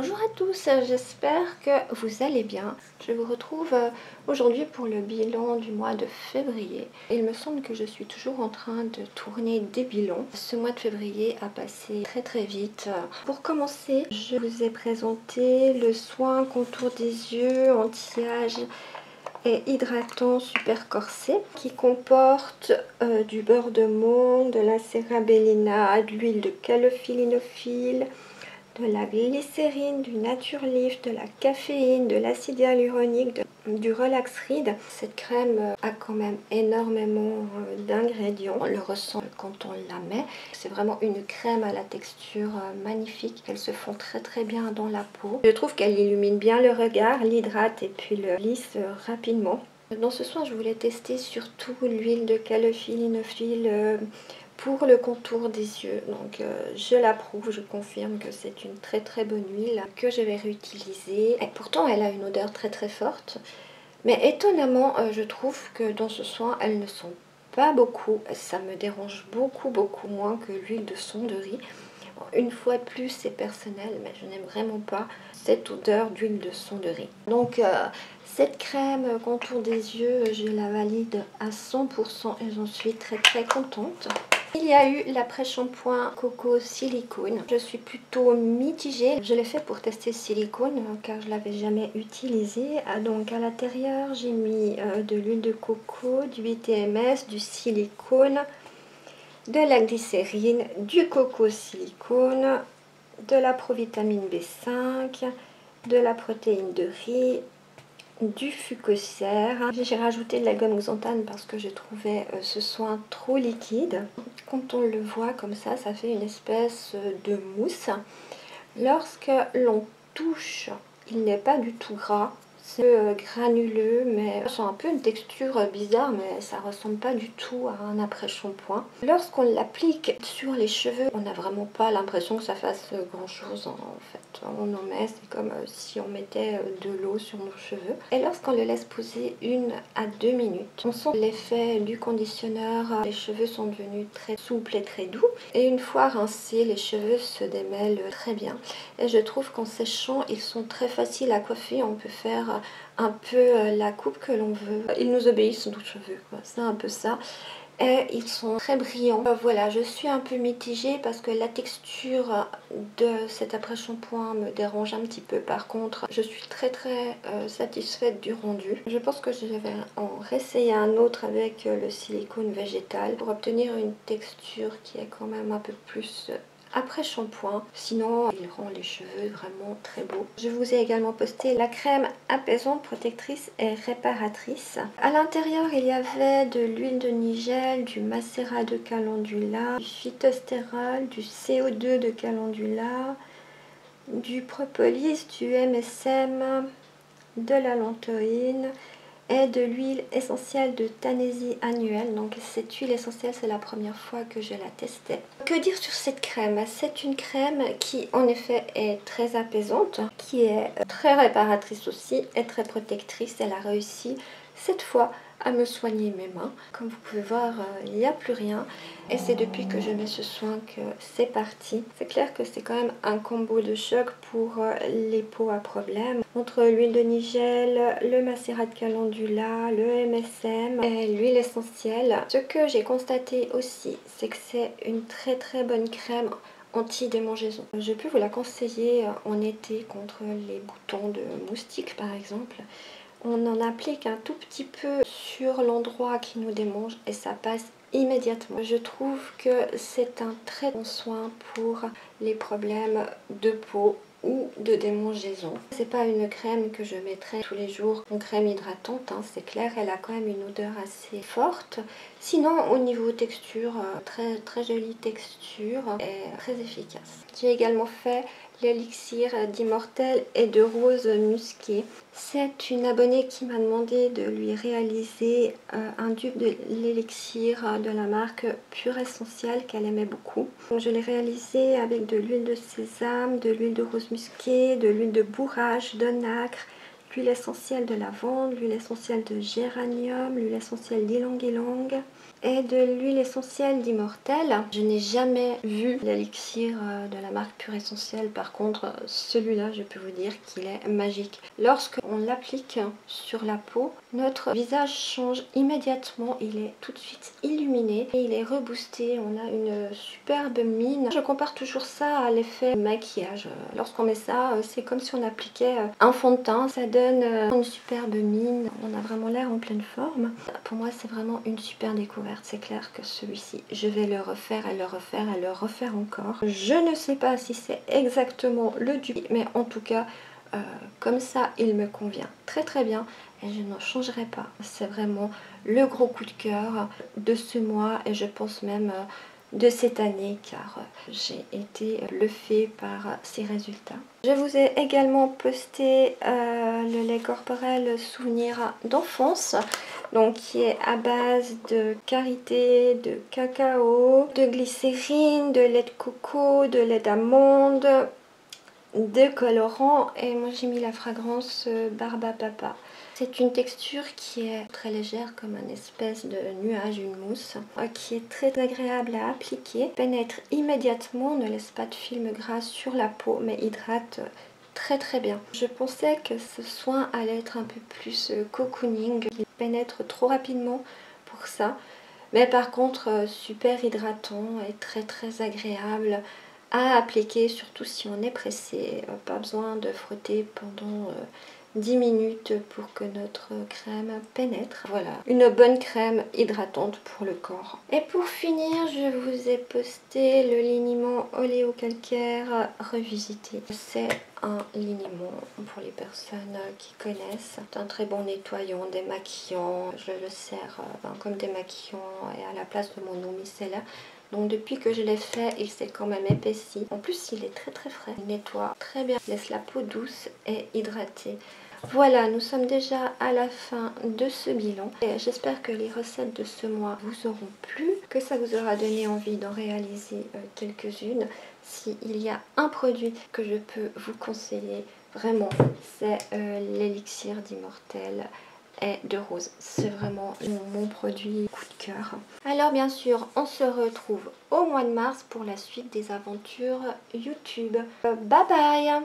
Bonjour à tous, j'espère que vous allez bien. Je vous retrouve aujourd'hui pour le bilan du mois de février. Il me semble que je suis toujours en train de tourner des bilans. Ce mois de février a passé très vite. Pour commencer, je vous ai présenté le soin contour des yeux, anti-âge et hydratant super corsé qui comporte du beurre de monde, de la cérabellina, de l'huile de calophyllinophile, de la glycérine, du Naturleaf, de la caféine, de l'acide hyaluronique, du Relaxrid. Cette crème a quand même énormément d'ingrédients. On le ressent quand on la met. C'est vraiment une crème à la texture magnifique. Elle se fond très bien dans la peau. Je trouve qu'elle illumine bien le regard, l'hydrate et puis le lisse rapidement. Dans ce soin, je voulais tester surtout l'huile de calophyllinophile pour le contour des yeux. Donc je l'approuve, je confirme que c'est une très bonne huile que je vais réutiliser. Et pourtant elle a une odeur très forte. Mais étonnamment, je trouve que dans ce soin, elles ne sont pas beaucoup. Ça me dérange beaucoup moins que l'huile de sonderie. Une fois de plus, c'est personnel, mais je n'aime vraiment pas cette odeur d'huile de sonderie. Donc cette crème contour des yeux, je la valide à 100% et j'en suis très contente. Il y a eu l'après-shampoing Coco Silicone. Je suis plutôt mitigée. Je l'ai fait pour tester le silicone car je ne l'avais jamais utilisé. Donc à l'intérieur, j'ai mis de l'huile de coco, du BTMS, du silicone, de la glycérine, du coco silicone, de la provitamine B5, de la protéine de riz, du fucosère. J'ai rajouté de la gomme xanthane parce que je trouvais ce soin trop liquide. Quand on le voit comme ça fait une espèce de mousse. Lorsque l'on touche, il n'est pas du tout gras. C'est granuleux, mais c'est un peu une texture bizarre, mais ça ressemble pas du tout à un après-shampoing. Lorsqu'on l'applique sur les cheveux, on n'a vraiment pas l'impression que ça fasse grand chose en fait. On en met, c'est comme si on mettait de l'eau sur nos cheveux. Et lorsqu'on le laisse poser 1 à 2 minutes, on sent l'effet du conditionneur. Les cheveux sont devenus très souples et très doux. Et une fois rincés, les cheveux se démêlent très bien. Et je trouve qu'en séchant, ils sont très faciles à coiffer. On peut faire un peu la coupe que l'on veut. Ils nous obéissent nos cheveux, c'est un peu ça. Et ils sont très brillants. Voilà, je suis un peu mitigée parce que la texture de cet après-shampoing me dérange un petit peu. Par contre, je suis très satisfaite du rendu. Je pense que je vais en réessayer un autre avec le silicone végétal pour obtenir une texture qui est quand même un peu plus après-shampoing. Sinon, il rend les cheveux vraiment très beaux. Je vous ai également posté la crème apaisante, protectrice et réparatrice. À l'intérieur, il y avait de l'huile de nigel, du macérat de calendula, du phytostérol, du CO2 de calendula, du propolis, du MSM, de la lantoïne et de l'huile essentielle de Tanésie annuelle. Donc cette huile essentielle, c'est la première fois que je la testais. Que dire sur cette crème? C'est une crème qui en effet est très apaisante, qui est très réparatrice aussi et très protectrice. Elle a réussi cette fois à me soigner mes mains. Comme vous pouvez voir, il n'y a plus rien. Et c'est depuis que je mets ce soin que c'est parti. C'est clair que c'est quand même un combo de choc pour les peaux à problème. Entre l'huile de nigel, le macérat de calendula, le MSM et l'huile essentielle. Ce que j'ai constaté aussi, c'est que c'est une très bonne crème anti-démangeaison. Je peux vous la conseiller en été contre les boutons de moustiques par exemple. On en applique un tout petit peu sur l'endroit qui nous démange et ça passe immédiatement. Je trouve que c'est un très bon soin pour les problèmes de peau ou de démangeaison. C'est pas une crème que je mettrai tous les jours en crème hydratante, hein, c'est clair, elle a quand même une odeur assez forte. Sinon au niveau texture, très jolie texture et très efficace. J'ai également fait l'élixir d'immortel et de rose musqué. C'est une abonnée qui m'a demandé de lui réaliser un dupe de l'élixir de la marque Pure Essentiel qu'elle aimait beaucoup. Donc, je l'ai réalisé avec de l'huile de sésame, de l'huile de rose musqué, de l'huile de bourrache, de nacre, l'huile essentielle de lavande, l'huile essentielle de géranium, l'huile essentielle d'ylang-ylang, est de l'huile essentielle d'Immortelle. Je n'ai jamais vu l'élixir de la marque Pure Essentielle. Par contre, celui-là, je peux vous dire qu'il est magique. Lorsqu'on l'applique sur la peau, notre visage change immédiatement. Il est tout de suite illuminé et il est reboosté. On a une superbe mine. Je compare toujours ça à l'effet maquillage. Lorsqu'on met ça, c'est comme si on appliquait un fond de teint. Ça donne une superbe mine. On a vraiment l'air en pleine forme. Pour moi, c'est vraiment une super découverte. C'est clair que celui-ci, je vais le refaire et le refaire et le refaire encore. Je ne sais pas si c'est exactement le dupe, mais en tout cas, comme ça, il me convient très très bien et je n'en changerai pas. C'est vraiment le gros coup de cœur de ce mois et je pense même de cette année car j'ai été bluffée par ces résultats. Je vous ai également posté le lait corporel souvenir d'enfance, donc qui est à base de karité, de cacao, de glycérine, de lait de coco, de lait d'amande, de colorants et moi j'ai mis la fragrance Barba Papa. C'est une texture qui est très légère comme un espèce de nuage, une mousse, qui est très agréable à appliquer, pénètre immédiatement, ne laisse pas de film gras sur la peau mais hydrate très très bien. Je pensais que ce soin allait être un peu plus cocooning, il pénètre trop rapidement pour ça, mais par contre super hydratant et très très agréable à appliquer, surtout si on est pressé. Pas besoin de frotter pendant 10 minutes pour que notre crème pénètre. Voilà, une bonne crème hydratante pour le corps. Et pour finir, je vous ai posté le liniment oléocalcaire revisité. C'est un liniment pour les personnes qui connaissent. C'est un très bon nettoyant, démaquillant. Je le sers comme démaquillant et à la place de mon eau micellaire. Donc depuis que je l'ai fait, il s'est quand même épaissi. En plus, il est très très frais. Il nettoie très bien, laisse la peau douce et hydratée. Voilà, nous sommes déjà à la fin de ce bilan. J'espère que les recettes de ce mois vous auront plu, que ça vous aura donné envie d'en réaliser quelques-unes. S'il y a un produit que je peux vous conseiller, vraiment, c'est l'élixir d'Immortelle et de Rose. C'est vraiment mon produit coup de cœur. Alors bien sûr, on se retrouve au mois de mars pour la suite des aventures YouTube. Bye bye!